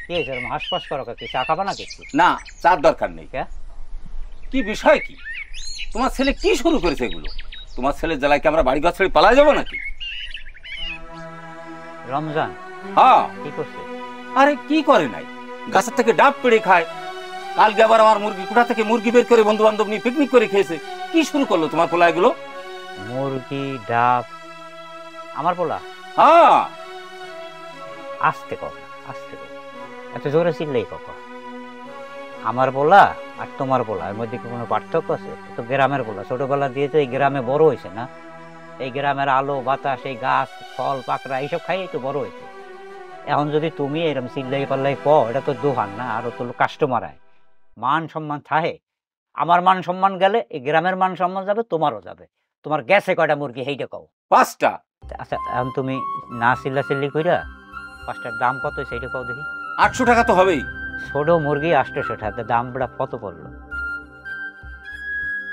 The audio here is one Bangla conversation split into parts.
কি হয়েছে হাসপাস করো কি চা খাবা না কিছু? না, চার দরকার নেই। কি বিষয় কি? তোমার ছেলে কি শুরু করেছে এগুলো? তোমার ছেলের জ্বালায় কি আমরা বাড়িঘর ছেড়ে পালা যাবো নাকি? রমজান হ্যাঁ, কি করছে? আরে কি করে নাই, গাছের থেকে ডাব পেড়ে খায়। কালকে আবার আমার মুরগি কোথা থেকে মুরগি বের করে বন্ধু বান্ধব নিয়ে পিকনিক করে খেয়েছে। কি শুরু করলো তোমার পোলা এগুলো? মুরগি ডাব আমার পোলা? হ্যাঁ। আস্তে কর, আস্তে কর, এত জোরে চিল্লেই কর। আমার পোলা আর তোমার পোলা এর মধ্যে কি কোনো পার্থক্য আছে? তো গ্রামের পোলা, ছোটবেলা দিয়ে তো এই গ্রামে বড় হয়েছে না? এই গ্রামের আলো বাতাস, এই গাছ ফল পাকড়া এইসব খাইয়েই তো বড় হয়েছে। এখন যদি তুমি এরকম চিল্লাই পাল্লাই কো, এটা তো দোহান না, আরো তো কাস্টমার আয়, মান সম্মান থাহে। আমার মান সম্মান গেলে এই গ্রামের মান সম্মান যাবে, তোমারও যাবে। তোমার গেছে কয়টা মুরগি সেইটা কও। 5টা। আচ্ছা এখন তুমি না চিল্লা চিল্লি কইরা 5টার দাম কত সেইটা কও দেখি। 800 টাকা তো হবেই। ছোট মুরগি 800 টাকা, দামটা কত পড়লো?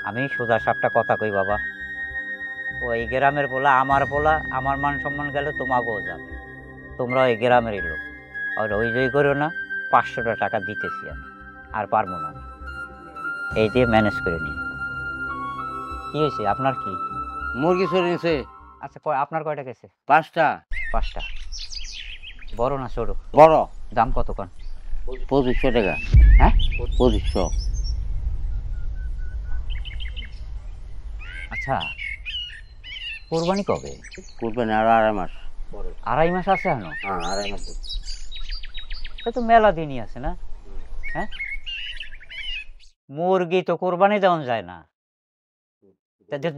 আমি সোজা সাপটা কথা কই বাবা, ওই গ্রামের পোলা আমার পোলা, আমার মান সম্মান গেলে তোমাকেও যাবে, তোমরা ওই গ্রামেরই লোক। আর ওই জয় করো না, 500 টাকা দিতেছি আমি, আর পারবো না, এই দিয়ে ম্যানেজ করে নিই। কি হয়েছে আপনার? কি মুরগি চুরি নিছে? আচ্ছা আপনার কয়টা গেছে? 5টা। 5টা। বড় না ছোট? বড়। দাম কত কোন? 2500 টাকা। হ্যাঁ 2500। আচ্ছা কোরবানি কবে? কুরবানি আর 2.5 মাস। 2.5 মাস আছে এখনো? হ্যাঁ 2.5 মাস। তো মেলা দিনই আছে না? হ্যাঁ মুরগি তো কোরবানি দেওয়া যায় না,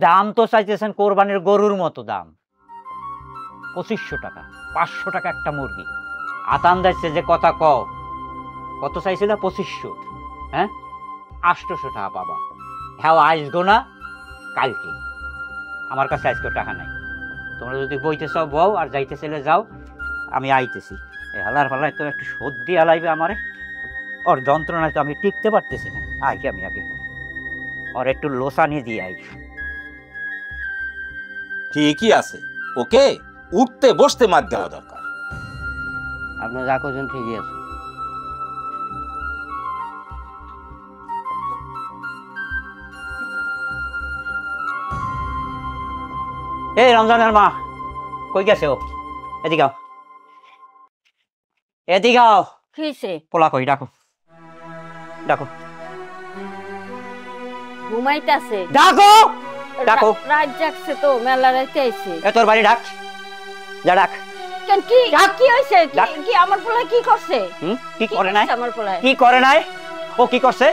দাম তো চাইতেছেন কোরবানির গরুর মতো দাম। 2500 টাকা, 500 টাকা একটা মুরগি। আতান যাচ্ছে যে কথা কও, কত চাইছিল? 2500। হ্যাঁ 800 টাকা পাবা। হ্যাঁ আসবো না কালকে, আমার কাছে আজকে টাকা নাই। তোমরা যদি বইতে চাও বউ, আর যাইতে চলে যাও, আমি আইতেছি। এই হালার ফালায় তো একটু সর্দি হালাইবে আমারে, ওর যন্ত্রণায় তো আমি টিকতে পারতেছি না। আগে আমি আগে ওর একটু লোসানি দিয়ে আই। ঠিকই আছে, ওকে উঠতে বসতে মার দেওয়া দরকার। আপনি যা করছেন ঠিকই আছে। এই রমজানের মা কই গেছে ও? এদিকে আও, এদিকে আও। কি হইছে? পোলা কই? ডাকো ডাকো ঘুমাইতাছে। ডাকো ডাকো। রাত জাগছে তো, মেলা রাইতে আইছে। এ তোর বাড়ি ডাক, যা ডাক। কেন কি ডাক। কি হইছে? ডাক। কি আমার পোলা কি করছে? কি করে নাই? আমার পোলা কি করে নাই? ও কি করছে?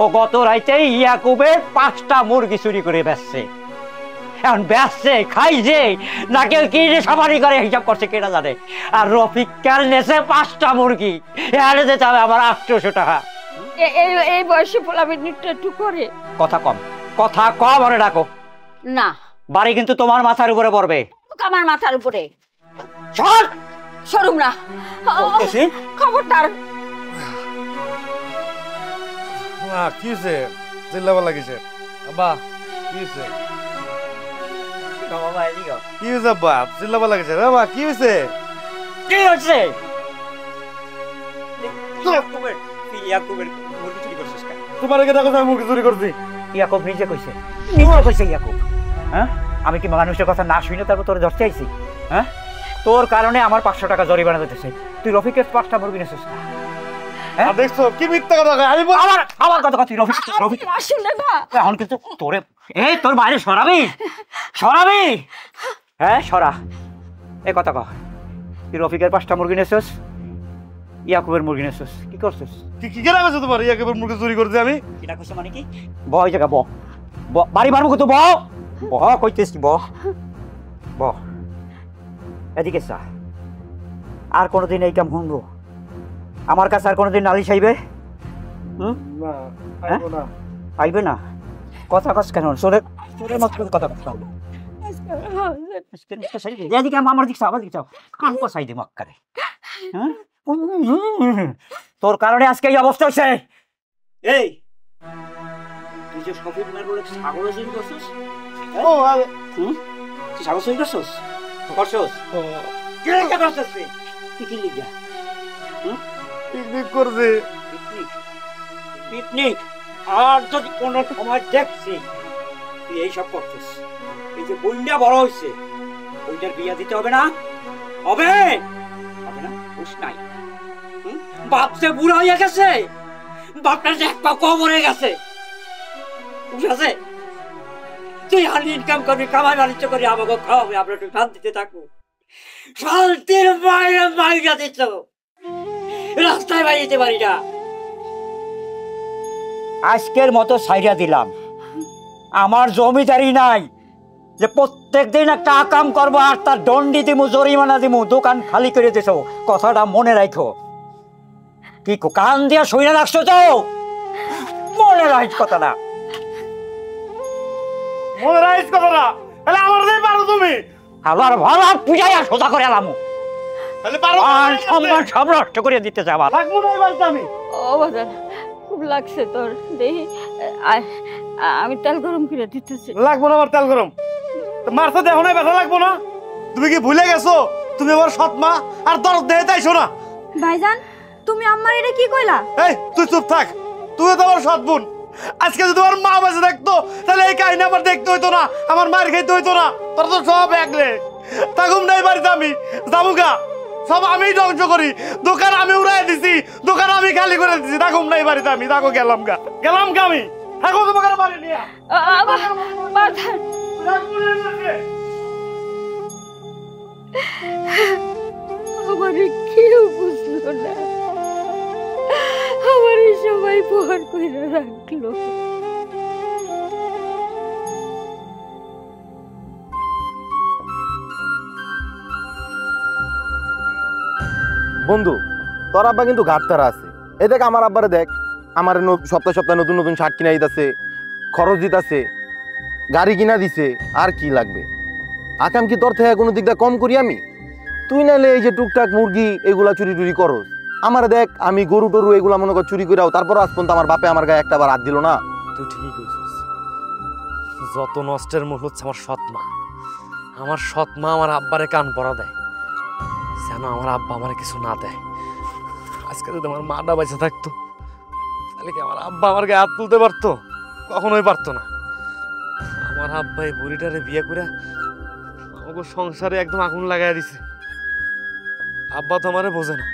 ও গত রাইতে ইয়াকুবের 5টা মুরগি চুরি করে বেচছে। এখন বেচছে খাইছে নাকি কি যে সাবারি করে হিসাব করছে কেটা জানে। আর রফিক কাল নেছে 5টা মুরগি, এখানে যেতে হবে আমার 800 টাকা। এই বয়সে পোলা বিনিটা একটু করে। কথা কম, কথা কম। আরে ডাকো। না বাড়ি কিন্তু তোমার মাথার উপরে পড়বে। আমার মাথার উপরে। সর সরুম না, খবরদার। কি হয়েছে? চিল্লাবার লাগিছে আব্বা? কি হয়েছে? কি হয়েছে আব্বা? চিল্লাবার লাগিছে রে বাবা? কি হয়েছে? কি হচ্ছে? তোমার কে দেখো আমি মুরগি চুরি করছি? ইয়াকুব নিজে কইছে, নিজে কইছে ইয়াকুব। হ্যাঁ আমি কি মানুষের কথা না শুনে তারপর তোর ধরতে আইছি? হ্যাঁ তোর কারণে আমার 500 টাকা জরিমানা দিতেছে। তুই রফিকের 5টা মুরগি নিছিস না? হ্যাঁ দেখছো কি মিথ্যা কথা কয়? আমি আমার কথা কথা রফিক আসলে না এখন কিন্তু তোরে এই তোর বাইরে সরাবি, সরাবি। হ্যাঁ সরা। এ কথা কহ, তুই রফিকের 5টা মুরগি নিছিস, ইয়াকুবের মুরগি নিছিস, কি করছিস? কি কি কেন কইছো তোমার? ইয়াকে মুরগি চুরি করছি আমি? কিটা কইছ মানে কি? বয় জায়গা ব বাড়ি মারবো কত? ব কইতেছি ব ব। এদিকে চা। আর কোনোদিন এই কাম শুনবো আমার কাছে? আর কোনোদিন নালিশ আইবে? না আইবো না। আইবে না? কথা কস কেন? সোরে সোরে মত কথা কস। এদিকে আমার দিক চাও, আমার দিক চাও, কান কসাই দে মক্কারে। হ্যাঁ তোর কারণে আজকে এই অবস্থা হয়েছে। এই তুই যে শপিং মল বলে ছাগল চুরি করছিস? ও তুই ছাগল চুরি করছিস? করছিস? কি লিখা করছিস? তুই কি লিখা? পিকনিক করছে। পিকনিক পিকনিক আর যদি কোনো সময় দেখছি তুই এইসব করছিস, এই যে বইটা বড় হয়েছে ওইটার বিয়া দিতে হবে না? হবে হবে না? বুঝ নাই বাপ যে বুড়া হয়ে গেছে, বাপটা যে এক পা কবরে গেছে, বুঝ আছে? তুই হানি ইনকাম করবি, কামাই বাণিজ্য করি, আমাকে খাওয়াবে, আমরা একটু শান্তিতে থাকবো। শান্তির বাইরে বাইরে দিচ্ছ, রাস্তায় বাইরে পারি না। আজকের মতো সাইডা দিলাম, আমার জমিদারি নাই যে প্রত্যেক দিন একটা আকাম করবো আর তার দণ্ডি দিমু, জরিমানা দিমু, দোকান খালি করে দিছ। কথাটা মনে রাখো। কি কান দিয়া শুনে রাখছো তো? মনে রাখ কথাটা। মনে রাখিস কথাটা। তাহলে আমার দিয়ে পারো তুমি। আবার ভালো পূজায় সোজা করে এলাম, তাহলে পারো। আর সম্মান সব নষ্ট করে দিতে যাবা। থাকবো না এই বাড়িতে আমি। ও বাজান, খুব লাগছে তোর, দেখি আমি তেল গরম করে দিতেছি। লাগবো না আমার তেল গরম। মারতে দেখো না, ব্যথা লাগবো না? তুমি কি ভুলে গেছো তুমি আমার সৎ মা? আর দরদ দেহে তাইছো না। ভাইজান, তুমি আম্মার এটা কি কইলা? এই তুই চুপ থাক, তুই তো আমার সৎ বোন। আজকে যদি আমার মা বেঁচে দেখতো তাহলে এই কাহিনী আমার দেখতে হইতো না, আমার মার খেতে হইতো না। তোর তো সব একলে থাকুম নাই বাড়িতে, আমি যাবো গা। সব আমি ধ্বংস করি, দোকান আমি উড়াই দিছি, দোকান আমি খালি করে দিছি। থাকুম নাই বাড়িতে আমি, থাকো গেলাম গা, গেলাম গা আমি। থাকো তোমাকে বাড়ি নিয়ে। বাজান, আমারে কেউ বুঝলো না, আমারে সবাই বহন করে রাখলো। বন্ধু, তোর আব্বা কিন্তু ঘাটতারা আছে। এই দেখ আমার আব্বারে দেখ, আমার সপ্তাহে সপ্তাহে নতুন নতুন শার্ট কিনা দিতেছে, খরচ দিতেছে, গাড়ি কিনা দিছে। আর কি লাগবে? আকাম কি তোর থেকে কোনো দিক দিয়ে কম করি আমি? তুই নাইলে এই যে টুকটাক মুরগি এগুলা চুরি টুরি করস। আমার দেখ আমি গরু টরু এগুলা মনে কর চুরি করাও, তারপর আজ পর্যন্ত আমার বাপে আমার গায়ে একটা বার হাত দিল না। তুই ঠিকই কইছিস, যত নষ্টের মূল হচ্ছে আমার সৎ মা। আমার সৎ মা আমার আব্বারে কান পরা দেয় যেন আমার আব্বা আমার কিছু না দেয়। আজকে যদি আমার মাটা বেঁচে থাকতো তাহলে কি আমার আব্বা আমার গায়ে হাত তুলতে পারতো? কখনোই পারতো না। আমার আব্বা এই বুড়িটারে বিয়ে করে আমাকে সংসারে একদম আগুন লাগাই দিছে। আব্বা তো আমারে বোঝে না,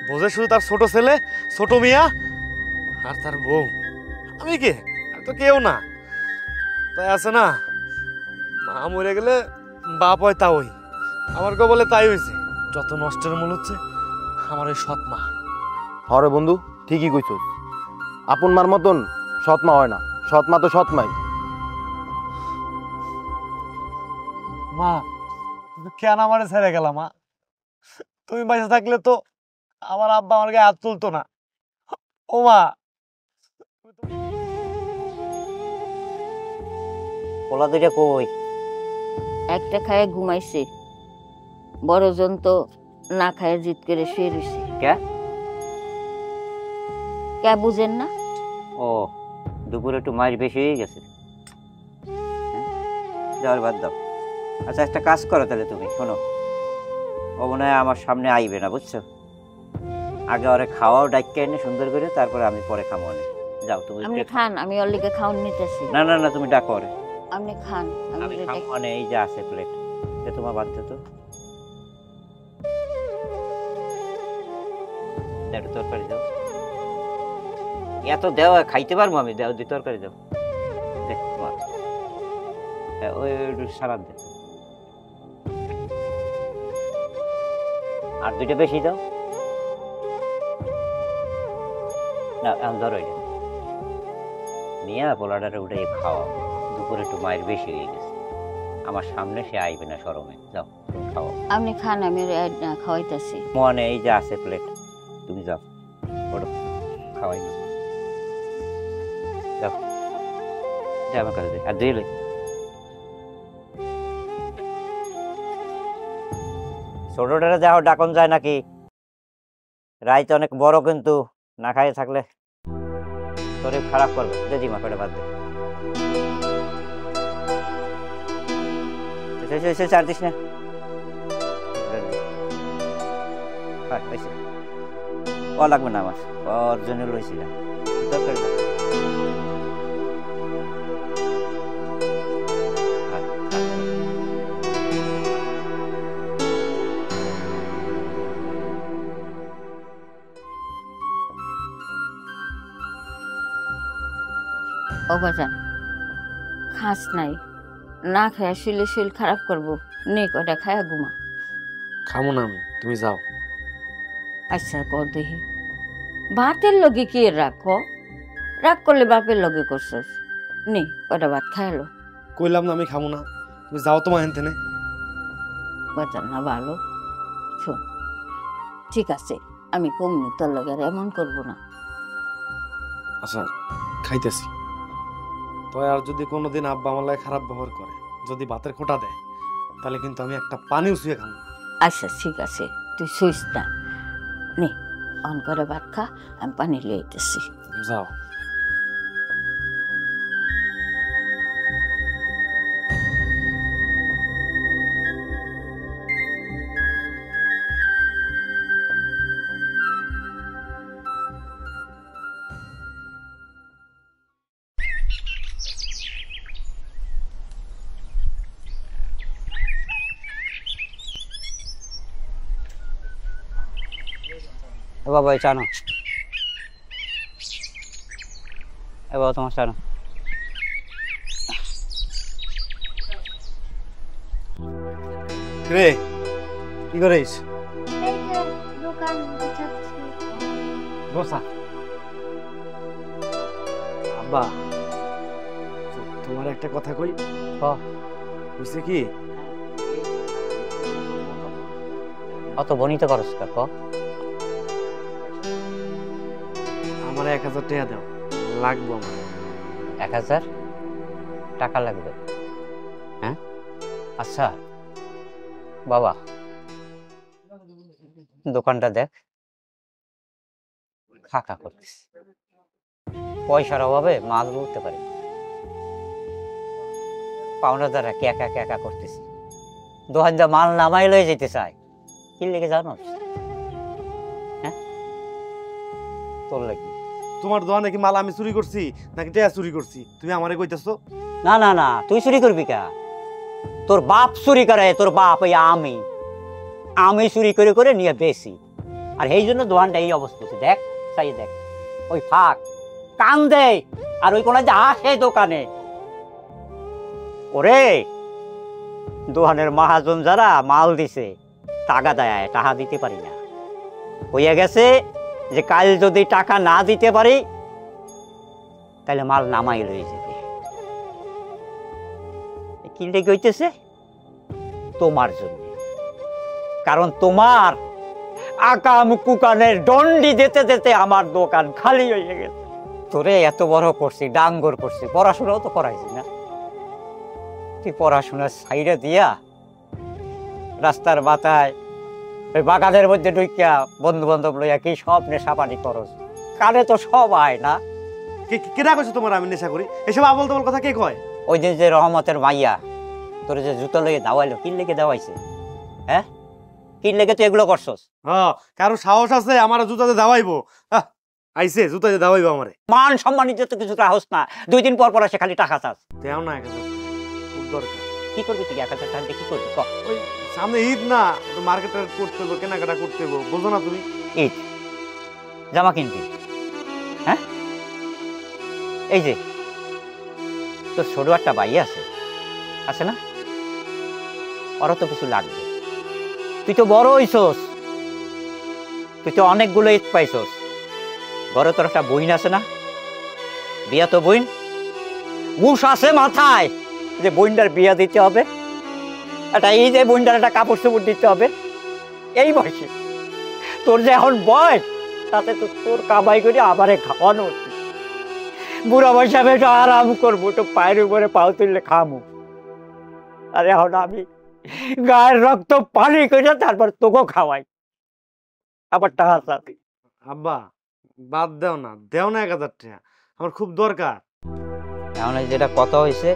বোঝে শুধু তার ছোট ছেলে, ছোট মিয়া আর তার বউ। আমি কে? আমি তো কেউ না। তাই আছে না, মা মরে গেলে বাপ হয় তা ওই, আমার কেউ বলে তাই হয়েছে। যত নষ্টের মূল হচ্ছে আমার ওই সৎ মা। হরে বন্ধু, ঠিকই কইছস। আপন মার মতন সৎ মা হয় না, সৎ মা তো সৎ মাই। মা তুমি কেন আমারে ছেড়ে গেলা? মা তুমি বেঁচে থাকলে তো আমার আব্বা আমার গায়ে হাত তুলতো না। ও মা, পোলা দুইটা কই? একটা খায় ঘুমাইছে, বড়জন তো না খায় জিদ করে শুয়ে রয়েছে। কে বুঝেন না? ও, দুপুরে একটু মাছ বেশি হয়ে গেছে। যাওয়ার বাদ দাও। আচ্ছা একটা কাজ করো তাহলে, তুমি শোনো, ও মনে হয় আমার সামনে আইবে না, বুঝছো? আগে ওরে খাওয়াও ডাইকে এনে সুন্দর করে, তারপরে আমি পরে খাবো। যাও তুমি। আপনি খান, আমি ওর লিগে খাওয়ান নিতেছি। না না না, তুমি ডাকো ওরে। আপনি খান, আমি খাবো। এই যে আছে প্লেট, তোমার বাদ দে তো। একটু তরকারি দাও। এত দেওয়া খাইতে পারবো আমি? দেও, দি তরকারি দাও। দেখ তোমার ওই সালাদ দে, আর দুইটা বেশি দাও না। এখন ধরো এটা নিয়ে পোলাটারে উঠে খাওয়া। দুপুরে একটু মায়ের বেশি হয়ে গেছে, আমার সামনে সে আইবে না শরমে। যাও তুমি খাওয়া। আপনি খান, আমি খাওয়াইতেছি। মনে এই যে আছে প্লেট, তুমি যাও ওটা খাওয়াই না। যাও, যা আমার কাছে আর দিয়ে লই। ছোটটারে যাও, ডাকন যায় নাকি? রাইতে অনেক বড়, কিন্তু না খাইয়ে থাকলে শরীর খারাপ করবে। দিদিমা কটা বাদ দে। চার দিস না। ও লাগবে না আমার, ওর জন্য লইছিলাম। দরকার নেই। ও বাজান, খাস নাই, না খায় শুলে শরীর খারাপ করবো, নে কটা খায়া ঘুমা। খামো না আমি, তুমি যাও। আচ্ছা কর দেখি, ভাতের লগে কি রাখো? রাগ করলে বাপের লগে করছস, নে কটা ভাত খায়ালো। কইলাম না আমি খামো না, তুমি যাও তোমার হেন থেনে। বাজান না ভালো, শোন ঠিক আছে, আমি কমনি তোর লগে আর এমন করবো না। আচ্ছা খাইতেছি। তো আর যদি কোনোদিন আব্বা আমার লাগে খারাপ ব্যবহার করে, যদি ভাতের খোটা দেয়, তাহলে কিন্তু আমি একটা পানিও শুয়ে খাবো না। আচ্ছা ঠিক আছে, তুই শুইস না, নে অন করে ভাত খা, আমি পানি লিয়ে আইতেছি। যাও। এ বাবা এই চানো, এ বাবা তোমার চানো। রে কি করিস? বসা। আব্বা তোমার একটা কথা কই। বুঝছে কি? অত বনিত করস কাক, আমার 1000 টাকা দাও, লাগবো আমার। 1000 টাকা লাগবে? হ্যাঁ আচ্ছা বাবা, দোকানটা দেখ, ফাঁকা করতিস, পয়সার অভাবে মাল বলতে পারি, পাওনাদাররা একা একা করতেছি, দোকান দিয়ে মাল নামাই লয়ে যেতে চাই, কি লেগে জানো? হ্যাঁ তোর লাগি। তোমার দোকানে কি মাল আমি চুরি করছি নাকি টাকা চুরি করছি? তুমি আমারে কইতাছো? না না না, তুই চুরি করবি কা? তোর বাপ চুরি করে, তোর বাপ। ওই আমি চুরি করে করে নিয়ে বেশি, আর এই জন্য দোকানটা এই অবস্থা হচ্ছে। দেখ চাই দেখ, ওই ফাঁক কান দেয়, আর ওই কোনা যে আসে দোকানে, ওরে দোকানের মহাজন যারা মাল দিছে টাকা দেয়, টাকা দিতে পারি না, হইয়া গেছে যে কাল যদি টাকা না দিতে পারি তাহলে মাল নামাই লয়ে যাবে। কি লেগে হইতেছে? তোমার জন্য, কারণ তোমার আকাম কুকানের দণ্ডি দিতে দিতে আমার দোকান খালি হয়ে গেছে। তোরে এত বড় করছি, ডাঙ্গর করছি, পড়াশোনাও তো করাইছি না, তুই পড়াশোনার সাইডে দিয়া রাস্তার মাথায় ওই বাগানের মধ্যে ঢুকিয়া বন্ধু বান্ধব লইয়া কি সব নেশাপানি করস, কানে তো সব আয় না। কেনা কইছো তোমার আমি নেশা করি? এসব আবল তাবল কথা কে কয়? ওই দিন যে রহমতের মাইয়া তোর যে জুতো লইয়ে দাওয়াইলো, কি লেগে দাওয়াইছে? হ্যাঁ কি লেগে তুই এগুলো করছস? হ্যাঁ, কারো সাহস আছে আমার জুতাতে দাওয়াইবো? আইছে জুতাতে দাওয়াইবো আমারে? মান সম্মান ইজ্জত কিছু রাহস না, 2 দিন পর পর আসে খালি টাকা চাস। দেও না 1000 খুব দরকার। কি করবি তুই 1000 টাকা দিয়ে? কি করবি ক? ওই সামনে ঈদ না, একটু মার্কেটে করতে হবে, কেনাকাটা করতে হবে, বুঝো না তুমি? ঈদ জামা কিনবি? হ্যাঁ এই যে তোর ছোট একটা ভাই আছে না, ওরা তো কিছু লাগবে। তুই তো বড় হইছস, তুই তো অনেকগুলো ঈদ পাইছস, ঘরে তোর একটা বইন আছে না, বিয়া তো বইন, ঘুষ আছে মাথায় যে বইনটার বিয়া দিতে হবে, একটা এই যে বইনটার একটা কাপড় চোপড় দিতে হবে। এই বয়সে তোর যে এখন বয়স, তাতে তো তোর কামাই করে আবারে খাওয়ানো উচিত। বুড়া বয়সে আমি একটু আরাম করবো, একটু পায়ের উপরে পাও তুললে খামু, আর এখন আমি গায়ের রক্ত পানি করে তারপর তোকেও খাওয়াই, আবার টাকা চাই। আব্বা বাদ দেও না, দেও না 1000 টাকা, আমার খুব দরকার। এখন যেটা কথা হয়েছে,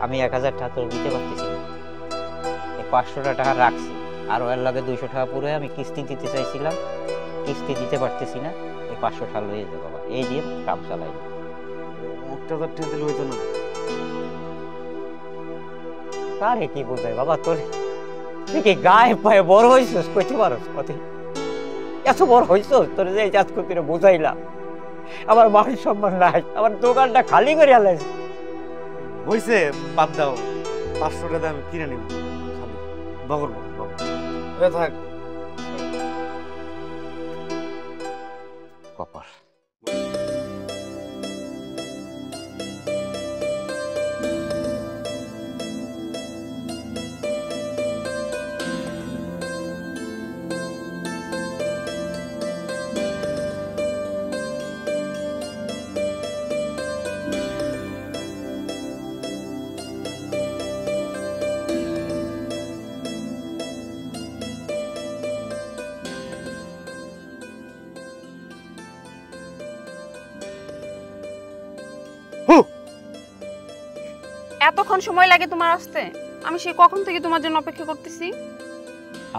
আমি 1000 টাকা তোর দিতে পারতেছি না, এই 500 টাকা রাখছি, আর এর লাগে 200 টাকা পুরো আমি কিস্তি দিতে চাইছিলাম, কিস্তি দিতে পারতেছি না, এই 500 টাকা লয়ে যা বাবা, এই দিয়ে কাম চালাই। 1000 টাকা দিলে হইতো না? কারে কি বোঝায় বাবা, তোর তুই কি গায়ে পায়ে বড় হয়েছিস, কইতে পারস কথা? এত বড় হয়েছিস, তোর যে এই চাষ করতে বুঝাইলাম, আমার মান সম্মান নাই, আমার দোকানটা খালি করে আলাইছে। হইছে, বাদ দাও, 500 টাকা আমি কিনে নিব খালি বগর থাক। কপাল এতক্ষণ সময় লাগে তোমার আসতে? আমি সেই কখন থেকে তোমার জন্য অপেক্ষা করতেছি।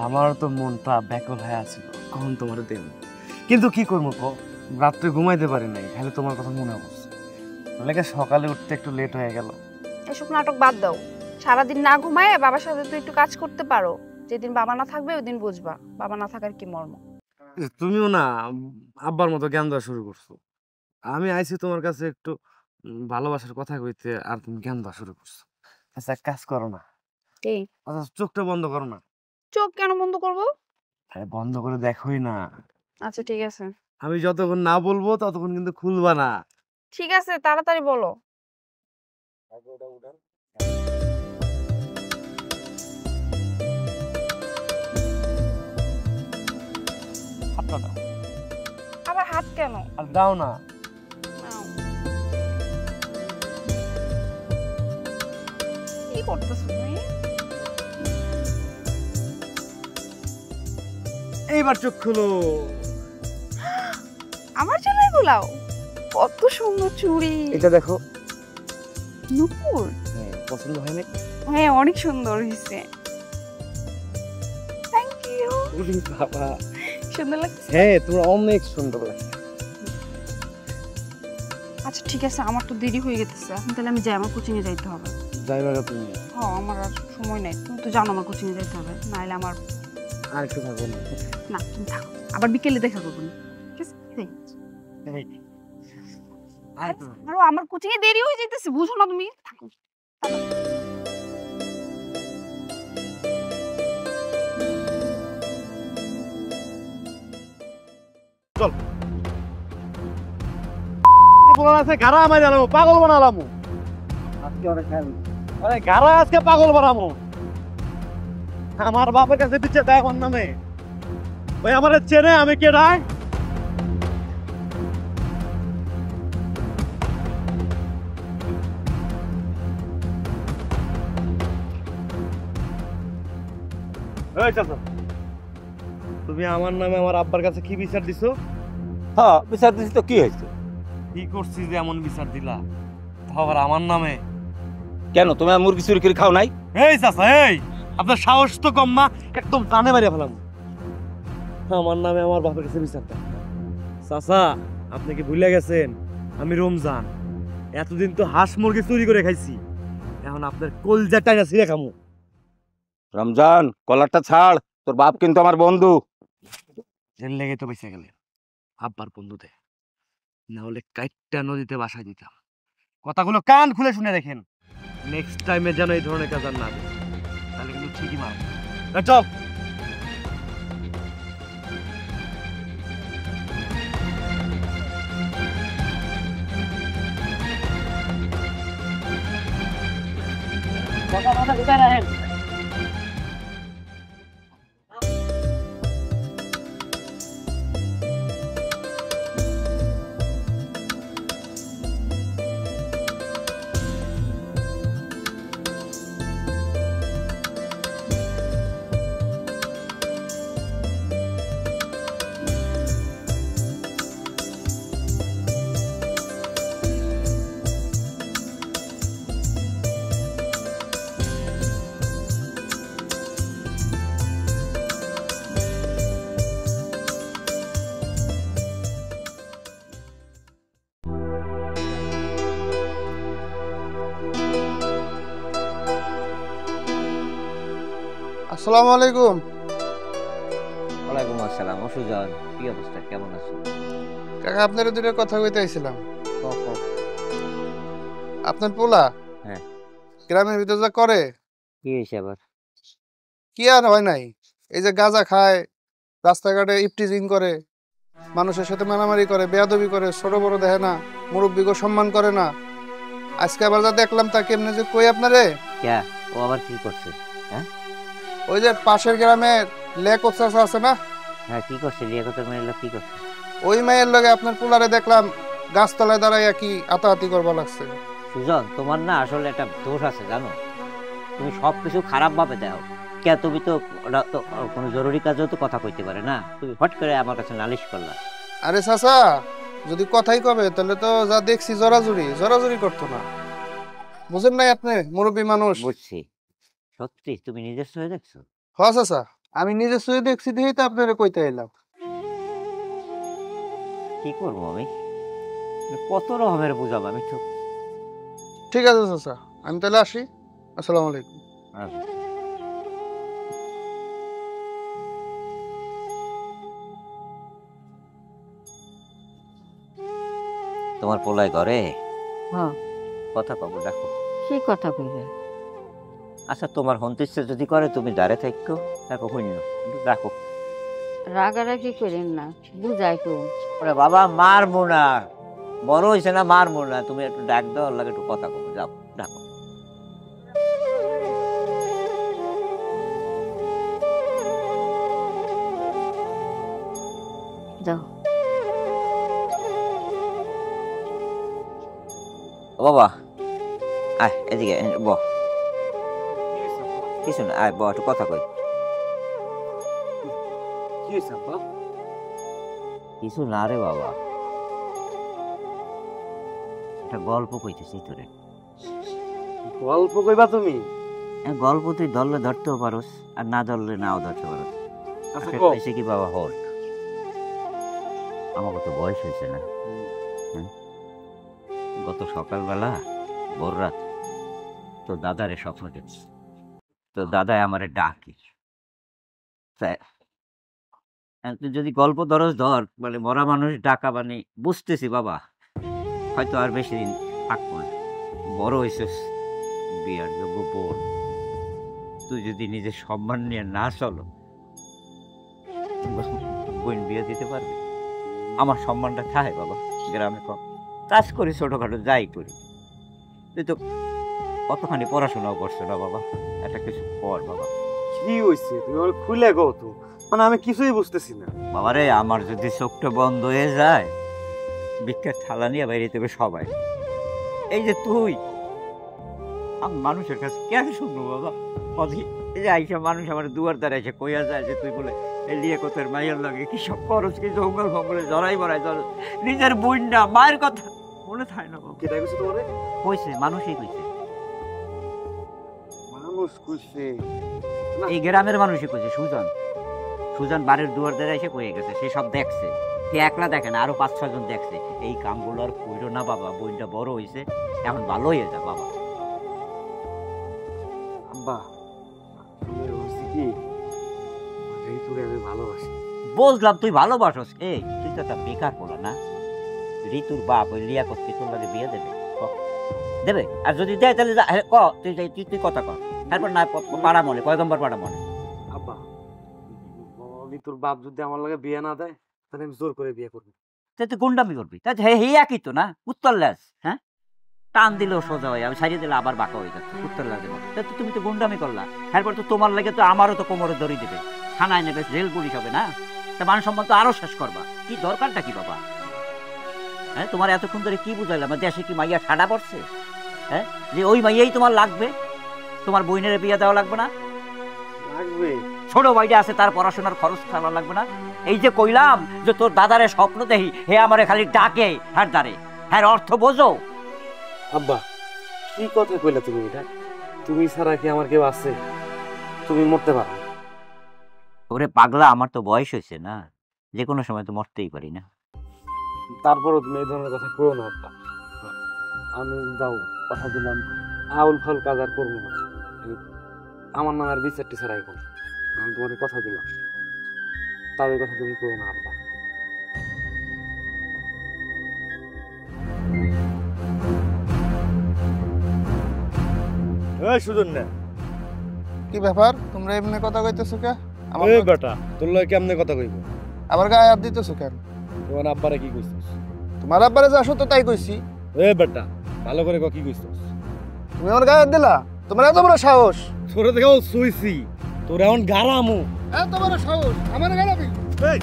আমার তো মনটা ব্যাকুল হয়ে আছিল কখন তোমার দেব, কিন্তু কি করবো কো, রাত্রে ঘুমাইতে পারি নাই, খালি তোমার কথা মনে পড়ছে। লেগে সকালে উঠতে একটু লেট হয়ে গেল। এসব নাটক বাদ দাও, সারাদিন না ঘুমায় বাবার সাথে তুই একটু কাজ করতে পারো। যেদিন বাবা না থাকবে ওই দিন বুঝবা বাবা না থাকার কি মর্ম। তুমিও না আব্বার মতো জ্ঞান দেওয়া শুরু করছো। আমি আইছি তোমার কাছে একটু ভালোবাসার কথা কইতে, আর তুমি জ্ঞান দেওয়া শুরু করছো। আচ্ছা এক কাজ করো না, এই আচ্ছা চোখটা বন্ধ করো না। চোখ কেন বন্ধ করবো? আরে বন্ধ করে দেখোই না। আচ্ছা ঠিক আছে। আমি যতক্ষণ না বলবো ততক্ষণ কিন্তু খুলবা না। ঠিক আছে তাড়াতাড়ি বলো। হাতটা দাও। আবার হাত কেন? আর দাও না। নাও। কি করতেছো তুমি? এইবার চোখ খুলো। আমার জন্য এগুলাও? কত সুন্দর চুড়ি। এটা দেখো। নূপুর? হ্যাঁ, পছন্দ হয় না? হ্যাঁ অনেক সুন্দর হয়েছে। Thank you. বাবা সুন্দর লাগছে? হ্যাঁ তোমার অনেক সুন্দর লাগছে। আচ্ছা ঠিক আছে, আমার তো দেরি হয়ে গেছে, এখন তাহলে আমি যাই, আমার কোচিং এ যাইতে হবে। যাইবা তুমি? হ্যাঁ আমার আর সময় নাই, তুমি তো জানো আমার কোচিং এ যাইতে হবে, নাহলে আমার আর একটু থাকবো না? না তুমি থাকো, আবার বিকেলে দেখা করবো না, ঠিক আছে? আরো আমার কোচিং এ দেরি হয়ে যাইতেছে, বুঝো না তুমি? থাকো। চল বলা আছে গাড়া আমায় জানাবো, পাগল বানালামু আজকে। অনেক আরে গাড়া আজকে পাগল বানাবো। আমার বাপের কাছে পিছে দেয় আমার নামে, ওই আমার চেনে আমি কে রায়। তুমি আমার নামে আমার আব্বার কাছে কি বিচার দিছো? হ্যাঁ বিচার দিছি তো, কি হয়েছে? কি করছি যে এমন বিচার দিলা, তাও আবার আমার নামে? কেন তুমি আর মুরগি চুরি করে খাও নাই? এই চাচা, এই আপনার সাহস তো কম না, একদম কানে মারিয়া ফেলাম। আমার নামে আমার বাপের কাছে বিচার দেন। চাচা আপনি কি ভুলে গেছেন আমি রমজান, এতদিন তো হাঁস মুরগি চুরি করে খাইছি, এখন আপনার কলজা টাইনা ছিঁড়ে খামু। রমজান কলারটা ছাড়, তোর বাপ কিন্তু আমার বন্ধু। জেল লেগে তো বেঁচে গেলে আব্বার বন্ধুতে, না হলে কাইটটা নদীতে বাসায় দিতাম। কথাগুলো কান খুলে শুনে দেখেন, নেক্সট টাইমে যেন এই ধরনের কাজ আর না দিই, তাহলে কিন্তু ঠিকই মারবো। চল। আসসালামু আলাইকুম। ওয়ালাইকুম আসসালাম। ও সুজন, কি অবস্থা, কেমন আছো? কাকা আপনার দুটো কথা কইতে আইছিলাম। আপনার পোলা হ্যাঁ। গ্রামের ভিতর যা করে, কি হয়েছে আবার? কি আর হয় নাই, এই যে গাঁজা খায়, রাস্তাঘাটে ইপটিজিং করে, মানুষের সাথে মারামারি করে, বেয়াদবি করে, ছোট বড় দেখে না, মুরব্বীকে সম্মান করে না। আজকে আবার যা দেখলাম তা কেমনে যে কই আপনারে। ক্যা, ও আবার কি করছে? হ্যাঁ ওই যে পাশের গ্রামের লেক চাচা আছে না, হ্যাঁ, কি করছে? লিয়াকতের মেয়ের লোক কি করছে? ওই মেয়ের লগে আপনার পোলারে দেখলাম গাছতলায় দাঁড়াইয়া কি আতাহাতি করবা লাগছে। সুজন, তোমার না আসলে একটা দোষ আছে জানো, তুমি সবকিছু খারাপ ভাবে দাও। কে, তুমি তো ওরা তো কোনো জরুরি কাজেও তো কথা কইতে পারে না, তুমি হট করে আমার কাছে নালিশ করলা। আরে চাচা, যদি কথাই কবে তাহলে তো যা দেখছি জরাজুরি করতো না। বুঝেন নাই আপনি, মুরব্বী মানুষ। বুঝছি। সত্যি তুমি নিজস্ব হয়ে দেখছো? হ চাচা, আমি নিজে শুয়ে দেখছি দেখেই তো আপনারা কইতে এলাম। কি করবো আমি, কত রকমের বুঝাবো আমি তো। ঠিক আছে চাচা, আমি তাহলে আসি। আসসালামু আলাইকুম। তোমার পোলায় করে হ্যাঁ, কথা কব, দেখো। কি কথা কইবে? আচ্ছা, তোমার হন্তিচ্ছে যদি করে তুমি দাঁড়ে থাকো, দেখো হইল রাখো। রাগারাগি করেন না, বুঝাই তো। ওরে বাবা, মারবো না, বড় হয়েছে না, মারবো না, তুমি একটু ডাক দাও, লাগে একটু কথা কব, যাও ডাকো। যাও। ও বাবা, আয় এদিকে ব। কিছু না, আয় ব, একটু কথা কই। কিছু না রে বাবা, একটা গল্প কইতেছি তোরে। গল্প কইবা তুমি? গল্প তুই ধরলে ধরতেও পারোস, আর না ধরলে নাও ধরতে পারোস। হয়েছে কি বাবা, হল আমার তো বয়স হয়েছে না। গত সকালবেলা ভোর রাত তো দাদারে স্বপ্ন দেখছি, তো দাদাই আমারে ডাকি। তুই যদি গল্প ধরস ধর, মানে মরা মানুষ ডাকা, মানে বুঝতেছি বাবা হয়তো আর বেশি দিন থাকবো না, বড় হয়েছিস, বিয়ার যোগ্য বোন, তুই যদি নিজের সম্মান নিয়ে না চলো, বোন বিয়ে দিতে পারবি? আমার সম্মানটা খায় বাবা, গ্রামে কম কাজ করি, ছোটখাটো যাই করি, তুই তো কতখানি পড়াশোনাও করছো না বাবা, একটা কিছু কর বাবা। কি হয়েছে তুমি আমার খুলে গো, তো মানে আমি কিছুই বুঝতেছি না বাবা রে। আমার যদি চোখটা বন্ধ হয়ে যায়, ভিক্ষার থালা নিয়ে বাইরে দেবে সবাই। এই যে তুই, আমি মানুষের কাছে কেন শুনবো বাবা? এই যে আইসা মানুষ আমার দুয়ার দ্বারা এসে কইয়া যায় যে তুই বলে এই লিয়াকতের মাইয়ার লাগে কি সব খরচ, কি জঙ্গল ফঙ্গলে জড়াই বড়াই জড়, নিজের বোন না মায়ের কথা মনে থাকে না বাবা। কেটা কইছে তোমারে? কইছে, মানুষই কইছে, মানুষ কইছে? এই গ্রামের মানুষই কইছে। সুজন বাড়ির দুয়ার দ্বারা এসে কয়ে গেছে, সে সব দেখছে, সে একলা দেখে না, আরো 5-6 জন দেখছে। এই কামগুলো আর কইরো না বাবা, বোনটা বড় হয়েছে, এখন ভালো হয়ে যা বাবা। আব্বা, আমি বলছি কি, এই তোরে আমি ভালোবাসি। বুঝলাম তুই ভালোবাসস, এই তুই তো একটা বেকার পোলা না? ঋতুর বাপ ওই লিয়াকতকে তোর লাগে বিয়ে দেবে? দেবে? আর যদি দেয় তাহলে ক, তুই কথা কর, তারপর না পাড়া মনে, পয়গম্বর পাড়া মনে। আব্বা, তোর বাপ যদি আমার লাগে বিয়ে না দেয়, তাহলে আমি জোর করে বিয়ে করবো। তুই গুন্ডামি করবি? তা হে একই তো না, উত্তর ল্যাস। হ্যাঁ, টান দিলেও সোজা হয়, আমি সারিয়ে দিলে আবার বাঁকা হয়ে যাচ্ছে, উত্তর ল্যাসের মতো। তুমি তো গুন্ডামি করলা, তারপর তো তোমার লাগে তো আমারও তো কোমরে দড়ি দেবে, থানায় নেবে, জেল পুলিশ হবে না? তা মান সম্মান তো আরো শেষ করবা, কি দরকারটা কি বাবা? হ্যাঁ, তোমার এতক্ষণ ধরে কি বুঝাইলাম, দেশে কি মাইয়া ঠাডা পড়ছে? হ্যাঁ, যে ওই মাইয়াই তোমার লাগবে, তোমার বোনের বিয়ে দেওয়া লাগবে না? লাগবে। ছোট ভাইটা আছে, তার পড়াশোনার খরচ খাওয়া লাগবে না? এই যে কইলাম যে তোর দাদারে স্বপ্ন দেখি, হে আমারে খালি ডাকে, হ্যাঁ দাঁড়ে, হ্যাঁ অর্থ বোঝো। আব্বা, কি কথা কইলা তুমি এটা? তুমি ছাড়া কি আমার কেউ আছে? তুমি মরতে পারো। ওরে পাগলা, আমার তো বয়স হয়েছে না, যে কোনো সময় তো মরতেই পারি না। তারপরও তুমি এই ধরনের কথা করো না আব্বা। আমি যাও কথা দিলাম, আউল ফাউল কাজ আর করবো না। আমার নামে আর বিচারটি ছাড়াই করবো। আমি তোমার কথা দিলাম, তার ওই কথা তুমি করো না আব্বা। এই সুজন না, কি ব্যাপার তোমরা এমনি কথা কইতেছো কে? আমার এই বেটা তোর লগে কেমনে কথা কইব? আবার গায়ে হাত দিতেছো কেন? তোমার আব্বারে কি কইছিস? তোমার আব্বারে যা সত্য তাই কইছি। এই বেটা ভালো করে কি কইছিস? তুমি আমার গায়ে হাত দিলা? তোমার এত বড় সাহস? তোরে দেখাও সুইছি, তোর এখন গারামু। এত বড় সাহস আমার গায়ে লাগি? এই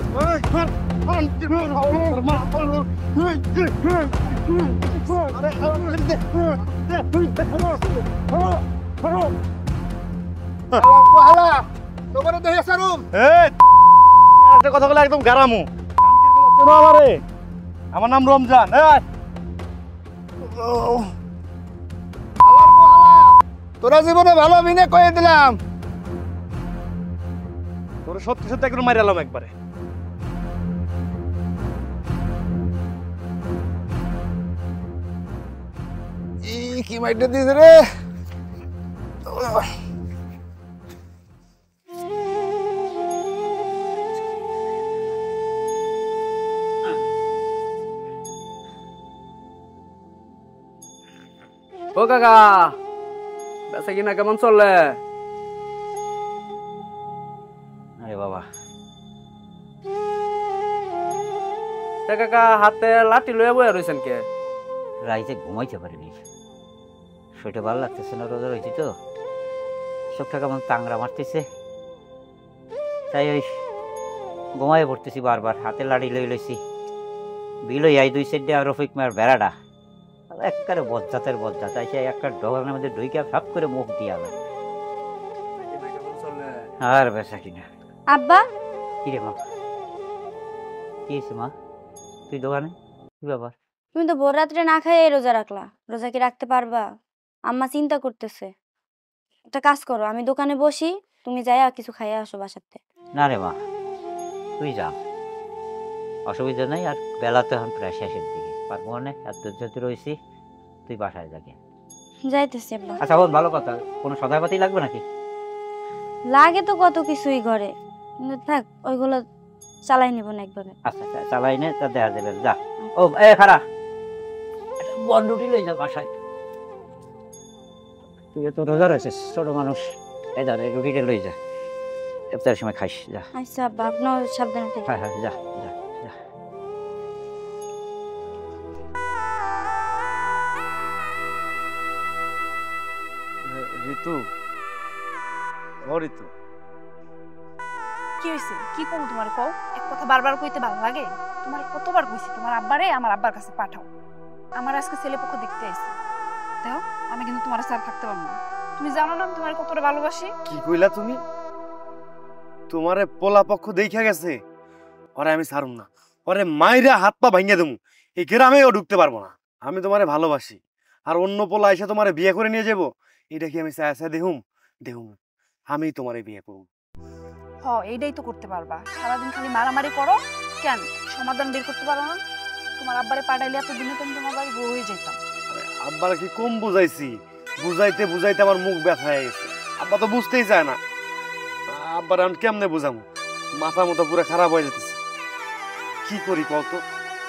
তোমার দেহে সারুম। একটা কথা বলে একদম গারামু। চেনো আমারে? আমার নাম রমজান। তোরা জীবনে ভালো মিনে কয়ে দিলাম। তোর সত্যি সত্যি একদম মারিয়ালাম একবারে। কি মাইটা দিয়েছে রে? ও কাকা, বেচা কিনা কেমন চলে? আরে বাবা, কাকা হাতে লাঠি লয়ে বয়ে রয়েছেন কে? রাইতে ঘুমাইতে পারিনি, শরীরটা ভালো লাগতেছে না, রোজা রয়েছি তো, চোখটা কেমন তাংরা মারতেছে, তাই ওই ঘুমাই পড়তেছি বারবার, হাতে লাড়ি লই লইছি, বিলই আই 2 সাইডে আর রফিক মার বেড়াটা একবারে বজ্জাতের বজ্জাত, তাই সেই একটা ডগানের মধ্যে ঢুইকা ভাব করে মুখ দিয়া লাগে। আর বেসা কিনা। আব্বা কি রে মা, কি হয়েছে মা? তুই দোকানে কি ব্যাপার? তুমি তো ভোর রাত্রে না খাইয়ে রোজা রাখলা, রোজা কি রাখতে পারবা? আম্মা চিন্তা করতেছে। একটা কাজ করো, আমি দোকানে বসি, তুমি যাইয়া কিছু খাইয়া আসো বাসাতে। না রে মা, তুই যা, অসুবিধা নাই, আর বেলা তো এখন প্রায় শেষের দিকে, পারবো না, আর ধৈর্য রয়েছি, তুই বাসায় যাকে। যাইতেছি আব্বা। আচ্ছা বোন, ভালো কথা, কোনো সদাইপাতি লাগবে নাকি? লাগে তো কত কিছুই ঘরে, কিন্তু থাক ওইগুলো চালাই নিব না একভাবে। আচ্ছা চালাই নে, তা দেখা যাবে, যা। ও এ খারা, বন রুটি লই যা বাসায়, তুই তো রোজা রয়েছিস, ছোট মানুষ, এই ধর এই রুটিটা লই যা, ইফতারের সময় খাইস, যা। আচ্ছা আব্বা, আপনিও সাবধানে থাকেন। হ্যাঁ হ্যাঁ, যা যা যা। ঋতু, ও ঋতু, কি হইছে? কি করব তোমার কও? এক কথা বারবার কইতে ভালো লাগে? তোমার কতবার কইছি তোমার আব্বারে আমার আব্বার কাছে পাঠাও। আমার আজকে ছেলে পক্ষ দেখতে আইছে, দেখো আমি কিন্তু তোমার সাথে থাকতে পারবো না। তুমি জানো না আমি তোমার কতটা ভালোবাসি। কি কইলা তুমি? তোমারে পোলা পক্ষ দেখা গেছে, ওরে আমি ছাড়ুম না, ওরে মাইরা হাত পা ভাঙিয়ে দেবো, এই গ্রামেও ঢুকতে পারবো না। আমি তোমারে ভালোবাসি, আর অন্য পোলা এসে তোমারে বিয়ে করে নিয়ে যাবো, এটা কি আমি চাই দেহুম? দেহুম, আমি তোমারে বিয়ে করবো। হ, এইটাই তো করতে পারবা। সারাদিন খালি মারামারি করো কেন? সমাধান বের করতে পারো না? তোমার আব্বারে পাঠাইলে এত দিনে তুমি তোমার বাড়ি বউ হয়ে যেতাম। আব্বার কি কম বুঝাইছি? বুঝাইতে বুঝাইতে আমার মুখ ব্যথা হয়ে গেছে, আব্বা তো বুঝতেই চায় না। আব্বার আমি কেমনে বুঝাবো? মাথা মতো পুরো খারাপ হয়ে যেতেছে, কি করি কত?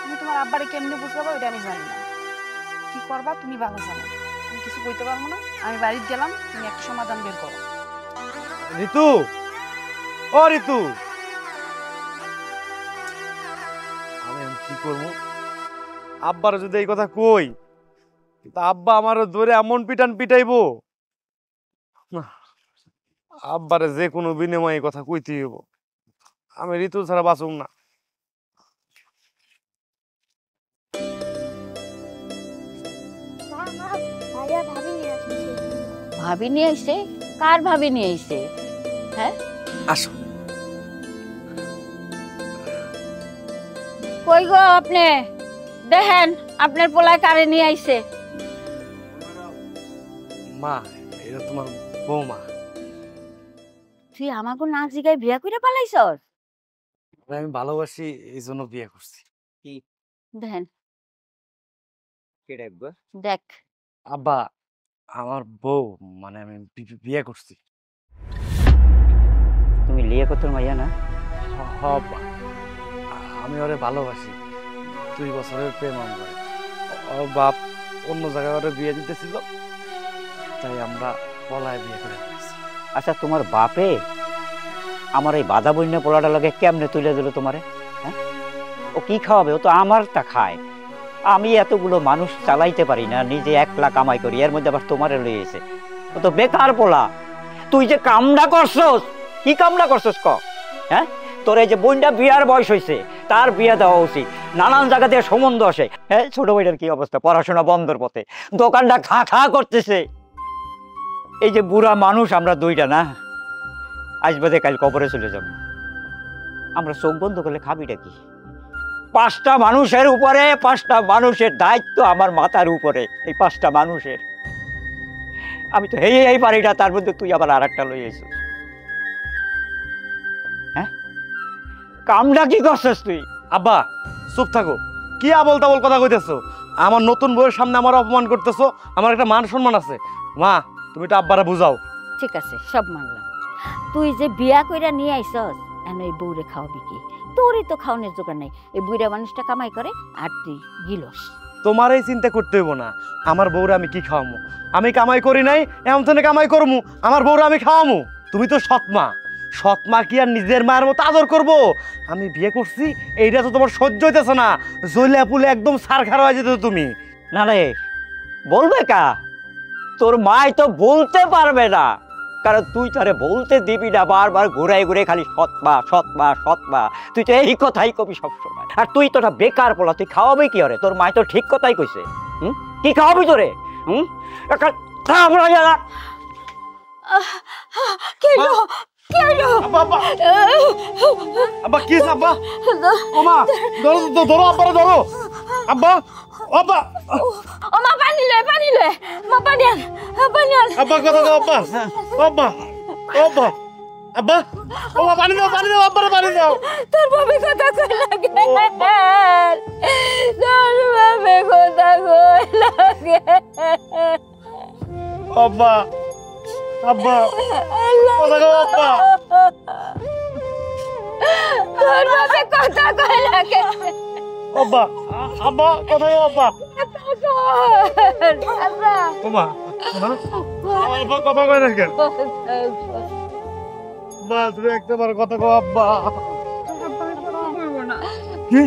তুমি তোমার আব্বারে কেমনে বুঝাবো এটা আমি জানি না, কি করবা তুমি ভালো জানো। আমি কিছু কইতে পারবো না, আমি বাড়িতে গেলাম, তুমি একটা সমাধান বের করো। ঋতু, ও ঋতু, আমি কি করবো? আব্বার যদি এই কথা কই, তা আব্বা আমার ধরে এমন পিটান পিটাইবো, আব্বারে যে কোনো বিনিময়ে কথা কইতে হইব। আমি ঋতু ছাড়া বাঁচুম না। ভাবি নিয়ে আইছে? কার ভাবি নিয়ে আইছে? হ্যাঁ, আসো। কই গো আপনি? দেখেন আপনার পোলায় কারে নিয়ে আইছে। মা, এটা তোমার বৌমা। তুই আমাকে না জিগায় বিয়া করে পালাইছস? আমি ভালোবাসি, এই জন্য বিয়ে করছি। দেখেন, কে ডাকবো? দেখ আব্বা, আমার বউ, মানে আমি বিয়ে করছি। তুমি লিয়াকতের তোর মাইয়া না? আব্বা আমি ওরে ভালোবাসি, 2 বছরের প্রেম আমার। ওর বাপ অন্য জায়গায় ওরে বিয়ে দিতেছিল, তাই আমরা পলায় বিয়ে করে ফেলেছি। আচ্ছা তোমার বাপে আমার এই বাধা বন্যা পোলাটা লাগে কেমনে তুলে দিল তোমারে? হ্যাঁ, ও কি খাওয়াবে? ও তো আমারটা খায়। আমি এতগুলো মানুষ চালাইতে পারি না, নিজে 1 লাখ কামাই করি, এর মধ্যে আবার তোমারে লইয়েছে। ও তো বেকার পোলা। তুই যে কামনা করছস, কি কামনা করছস ক? হ্যাঁ, তোর এই যে বোনটা বিয়ার বয়স হয়েছে, তার বিয়ে দেওয়া উচিত। নানান জায়গা থেকে সম্বন্ধ আসে। হ্যাঁ, ছোট ভাইটার কি অবস্থা? পড়াশোনা বন্ধর পথে, দোকানটা খা খা করতেছে। এই যে বুড়া মানুষ আমরা 2টা না, আজ বাদে কাল কবরে চলে যাব। আমরা চোখ বন্ধ করলে খাবিটা কি? 5টা মানুষের উপরে, 5টা মানুষের দায়িত্ব আমার মাথার উপরে। এই 5টা মানুষের আমি তো এই পারি না, তার মধ্যে তুই আবার আর একটা লই আইছিস। হ্যাঁ, কামটা কি করছিস তুই? আব্বা চুপ থাকো, কি আবল তাবল কথা কইতেছো? আমার নতুন বউয়ের সামনে আমার অপমান করতেছো। আমার একটা মান সম্মান আছে। মা, তুমি এটা আব্বারে বুঝাও। ঠিক আছে, সব মানলাম। তুই যে বিয়া কইরা নিয়ে আইছস, এন এই বউরে খাওয়াবি কি? তোরই তো খাওয়ানোর জোগাড় নাই। এই বুড়া মানুষটা কামাই করে আর তুই গিলস। তোমার এই চিন্তা করতে হইব না। আমার বউরে আমি কি খাওয়ামু? আমি কামাই করি নাই, এমন তো কামাই করমু। আমার বউরে আমি খাওয়ামু। তুমি তো সৎমা, সৎমা কি আর নিজের মায়ের মতো আদর করবো? আমি বিয়ে করছি, এইটা তো তোমার সহ্য হইতেছে না। জইলা পুলে একদম সার খারা হয়ে যেত তুমি। না রে, বলবে কা? তোর মাই তো বলতে পারবে না, কারণ তুই তারে বলতে দিবি না। বারবার ঘুরাই ঘুরে খালি সৎমা সৎমা সৎমা, তুই তো এই কথাই কবি সবসময়। আর তুই তোটা বেকার পোলা, তুই খাওয়াবি কি? আরে তোর মায় তো ঠিক কথাই কইছে। কি খাওয়াবি তোরে? আব্বা কি আব্বা? ওমা ধরো তো, ধরো আব্বারে ধরো। আব্বা, আব্বা, ও মা পানি লয়, পানি লয়, মা পানি আন, পানি আন। আব্বা কথা দাও। আব্বা, আব্বা, আব্বা, আব্বা, ওমা পানি দাও, পানি দাও, আব্বারে পানি দাও। তোর বাবা কথা কই লাগে, তোর বাবা কথা কই লাগে। আব্বা, আব্বা, কথা কও আব্বা। তোর বাবা কথা কই লাগে। আব্বা, আব্বা, কথা কও আব্বা। আব্বা, ওমা, আব্বা কথা কই রাখেন। আব্বা, তুমি একটাবার কথা কও আব্বা। কি?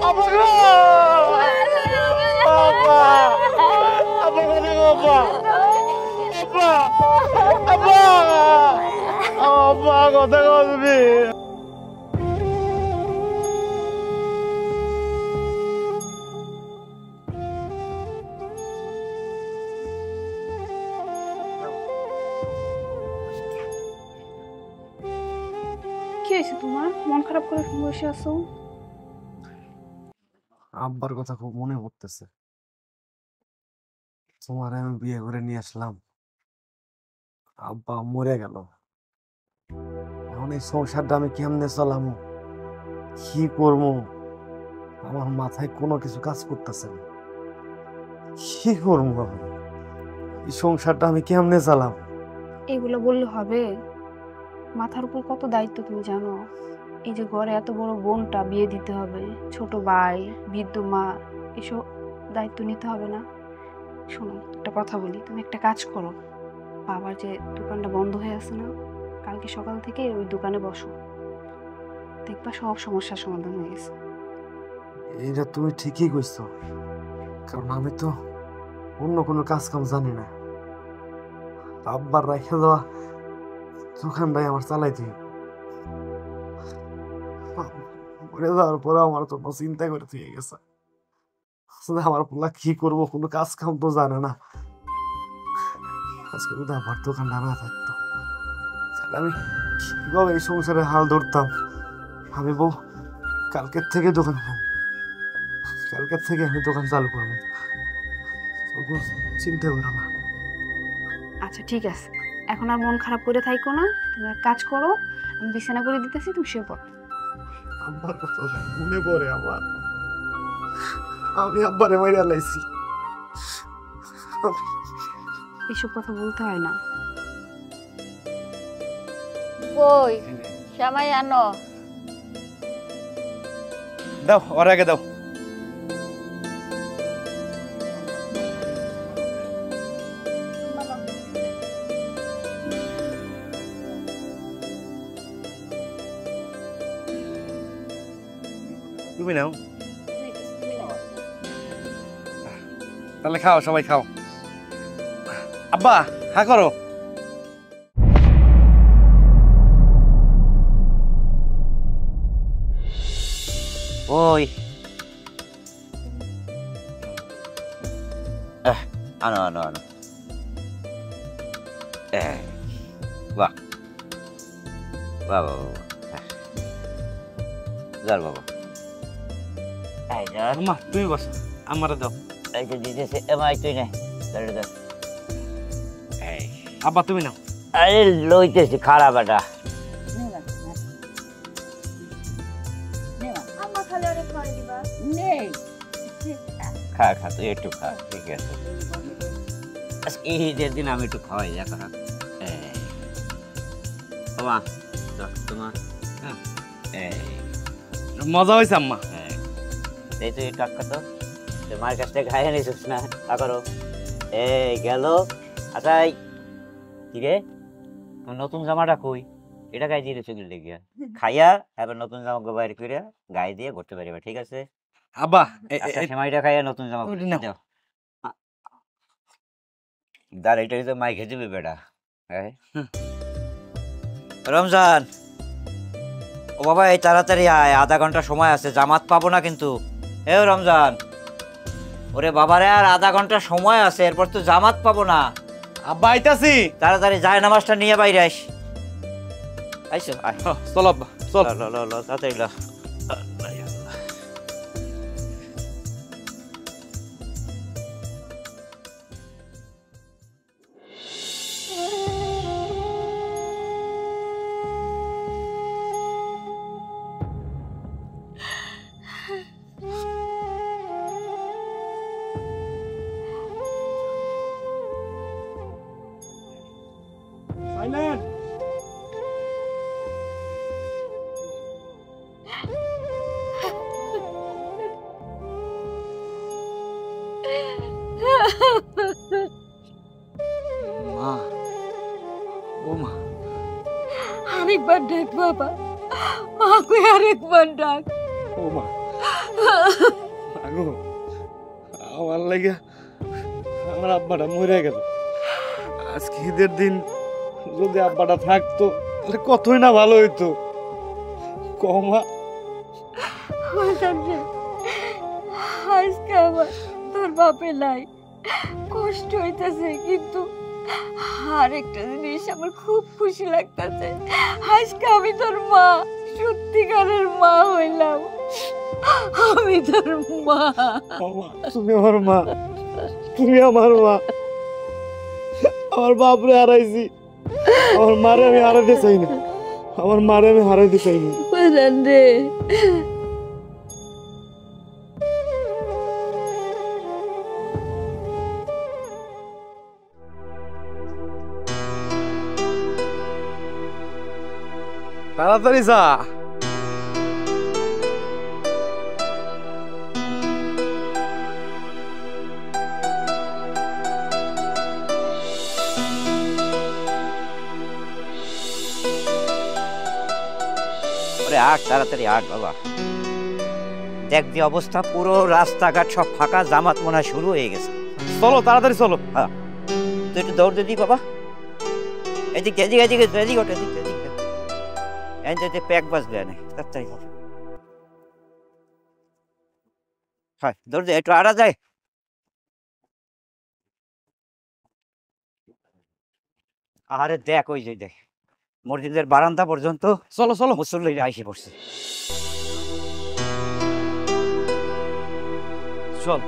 আব্বা গো! আব্বা! আব্বা কথা কও আব্বা। আব্বা! আব্বা! আব্বা কথা কও তুমি। কি হয়েছে তোমার? মন খারাপ করে বসে আছো? আব্বার কথা খুব মনে পড়তেছে। তোমার আমি বিয়ে করে নিয়ে আসলাম, আব্বা মরে গেল। এখন এই সংসারটা আমি কেমনে চালামো, কি করবো? আমার মাথায় কোনো কিছু কাজ করতেছে না। কি করবো আমি? এই সংসারটা আমি কেমনে চালাম? এগুলো বললে হবে? মাথার উপর কত দায়িত্ব তুমি জানো? এই যে ঘরে এত বড় বোনটা বিয়ে দিতে হবে, ছোট ভাই, বৃদ্ধ মা, এসব দায়িত্ব নিতে হবে না? শোনো, একটা কথা বলি, তুমি একটা কাজ করো। বাবার যে দোকানটা বন্ধ হয়ে আছে না, কালকে সকাল থেকে ওই দোকানে বসো, দেখবা সব সমস্যার সমাধান হয়ে গেছে। এইটা তুমি ঠিকই কইছো, কারণ আমি তো অন্য কোনো কাজ কাম জানি না। আব্বার রেখে দেওয়া দোকানটাই আমার চালাইতে মরে যাওয়ার পরে আমার তো চিন্তা করে থেকে গেছে। আমার পোলা কি করবো, কোনো কাজ কাম তো জানে না। আজকে যদি আমার দোকানটা না থাকতো, তাহলে আমি কিভাবে এই সংসারে হাল ধরতাম? আমি বউ কালকের থেকে দোকান করবো, কালকের থেকে আমি দোকান চালু করবো, চিন্তা করো না। আচ্ছা ঠিক আছে, এখন আর মন খারাপ করে থাইকো না। তুমি এক কাজ করো, আমি বিছানা করে দিতেছি, তুমি শুয়ে পড়ো। আব্বার কথা মনে পড়ে আমার, আমি আব্বারে মাইরা লাইছি। এসব কথা বলতে হয় না। কই শ্যামাই আনো। দাও ওর আগে দাও। তুমি নাও। তাহলে খাও, সবাই খাও। আব্বা হা করো। ওই আনো আনো আনো। বাহ বাহ বাবা যার বাবা। মা তুমি বসো, আমারে দাও। এই যে দিতেছে এমাই তুই নে ধরে দাও। আব্বা তুমি নাও। আরে লইতেছি খারাপ এটা। খা খা তুই একটু খা, ঠিক আছে। আজকে ঈদের দিন আমি একটু খাওয়াই যা খা। তোমা তোমার মজা হয়েছে আম্মা। এই তুই টাকা তো মার কাছ থেকে খাইয়ে নিছিস না, তা করো। এই গেল। আচ্ছা কি রে নতুন জামাটা কই? এটা গায়ে দিয়ে চলে লেগে খাইয়া এবার নতুন জামা বাইরে করে গায়ে দিয়ে ঘুরতে পারিবা, ঠিক আছে? আব্বা সেমাইটা খাইয়া নতুন জামা দাও। দার এটা তো মাই খেয়ে দিবি বেটা। রমজান ও বাবা এই তাড়াতাড়ি আয়, আধা ঘন্টা সময় আছে, জামাত পাবো না কিন্তু। এ রমজান ওরে বাবারে আর আধা ঘন্টা সময় আছে, এরপর তো জামাত পাবো না। আব্বা আইতাছি। তাড়াতাড়ি যায় নামাজটা নিয়ে বাইরে আইস। আইসো চলো আব্বা চল। তাড়াতাড়ি ল। মা ও মা আরেকবার ডাক বাবা, মা কই আরেকবার ডাক। ও মা আগো আমার লাগে আমার আব্বাটা মরে গেল। আজকে ঈদের দিন যদি আব্বাটা থাকতো তাহলে কতই না ভালো হইতো। কমা আজকে আমার তোর বাপে নাই, কষ্ট হইতেছে, কিন্তু আর একটা জিনিস আমার খুব খুশি লাগতেছে, আজকে আমি তোর মা, সত্যিকারের মা হইলাম। আমি তোর মা। তুমি আমার মা, তুমি আমার মা। আমার বাপরে হারাইছি, আমার মারে আমি হারাইতে চাই না, আমার মারে আমি হারাইতে চাই না। রে তাড়াতাড়ি যা। আট তাড়াতাড়ি আট বাবা। দেখ যে অবস্থা, পুরো রাস্তাঘাট সব ফাঁকা, জামাত মনে হয় শুরু হয়ে গেছে। চলো তাড়াতাড়ি চলো। হ্যাঁ তুই একটু দৌড় দিদি বাবা। এদিক এদিক এদিক এদিক ওটা এদিক এদিক এদিকে প্যাক বাজবে না, তাড়াতাড়ি হ্যাঁ দৌড় দে, একটু আড়া যায়। আরে দেখ ওই যে দেখ মসজিদের বারান্দা পর্যন্ত চলো চলো মুসল্লিরা এসে পড়ছে। চল।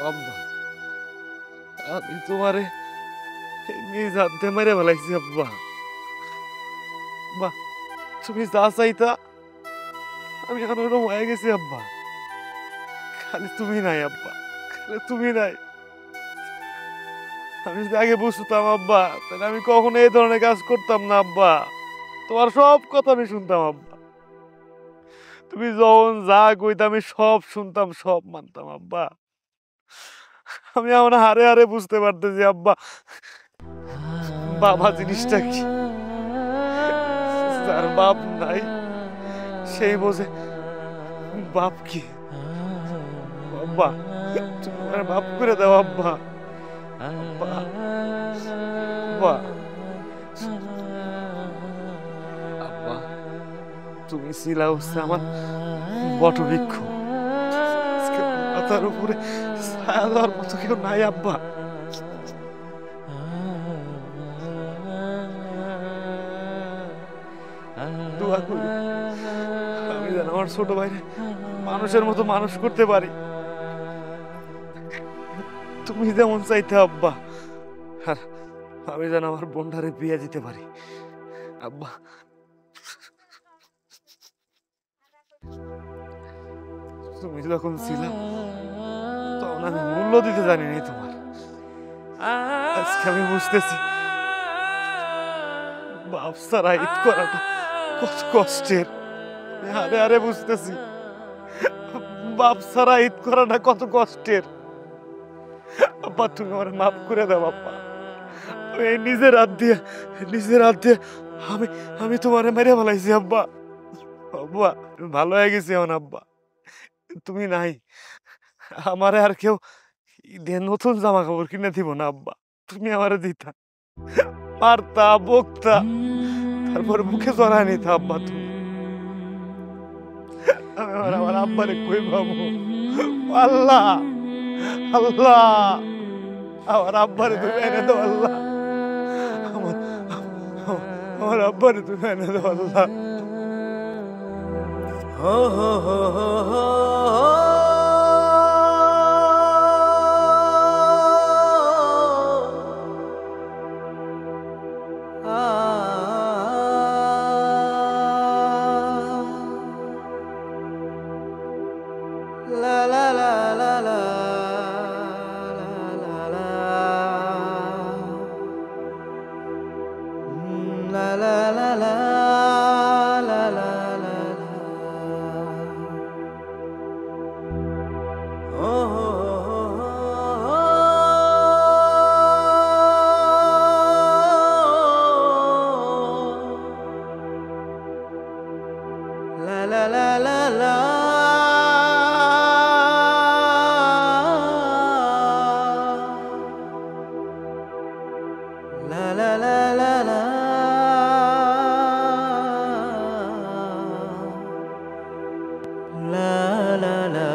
আব্বা আমি তোমারে নিজ হাতে মেরে ফেলাইছি আব্বা। বাহ, তুমি যা চাইতা আমি এখন ওরকম হয়ে গেছি আব্বা। খালি তুমি নাই আব্বা, খালি তুমি নাই। আমি যদি আগে বুঝতাম আব্বা, তাহলে আমি কখনো এই ধরনের কাজ করতাম না আব্বা। তোমার সব কথা আমি শুনতাম আব্বা। তুমি যখন যা কইতা আমি সব শুনতাম, সব মানতাম আব্বা। আমি আমার হারে হারে বুঝতে পারতেছি আব্বা বাবা জিনিসটা কি। যার বাপ নাই সেই বোঝে বাপ কি। আব্বা তুমি আমার বাপ করে দাও আব্বা। আব্বা আব্বা আব্বা তুমি ছিলা হচ্ছে আমার বটবৃক্ষ। মাথার উপরে ছায়া দেওয়ার মতো কেউ নাই আব্বা। দোয়া করি আমি যেন আমার ছোট ভাইরে মানুষের মতো মানুষ করতে পারি, তুমি যেমন চাইতে আব্বা। আর আমি যেন আমার বোনটারে বিয়ে দিতে পারি আব্বা। তুমি যখন ছিলা তখন আমি মূল্য দিতে জানি নাই তোমার। আজকে আমি বুঝতেছি বাপ ছাড়া ঈদ করাটা কত কষ্টের। আরে আরে বুঝতেছি বাপ ছাড়া ঈদ করাটা কত কষ্টের। আব্বা তুমি আমার মাফ করে দাও আব্বা। এই নিজের হাত দিয়ে আমি তোমারে মেরে ফেলাইছি আব্বা। আব্বা ভালো হয়ে গেছি এখন আব্বা, তুমি নাই। আমারে আর কেউ ঈদে নতুন জামা কাপড় কিনে দিব না আব্বা, তুমি আমারে দিতা, মারতা বকতা, তারপর মুখে জড়ায় নিতা আব্বা। তুমি আমি আমার আব্বারে কই পাবো? আল্লাহ আল্লাহ আমার আব্বারে তুমি এনে দাও আল্লাহ। আমার আব্বারে তুমি এনে দাও আল্লাহ। হো হো হো হো হো la la la la la la la la la la la la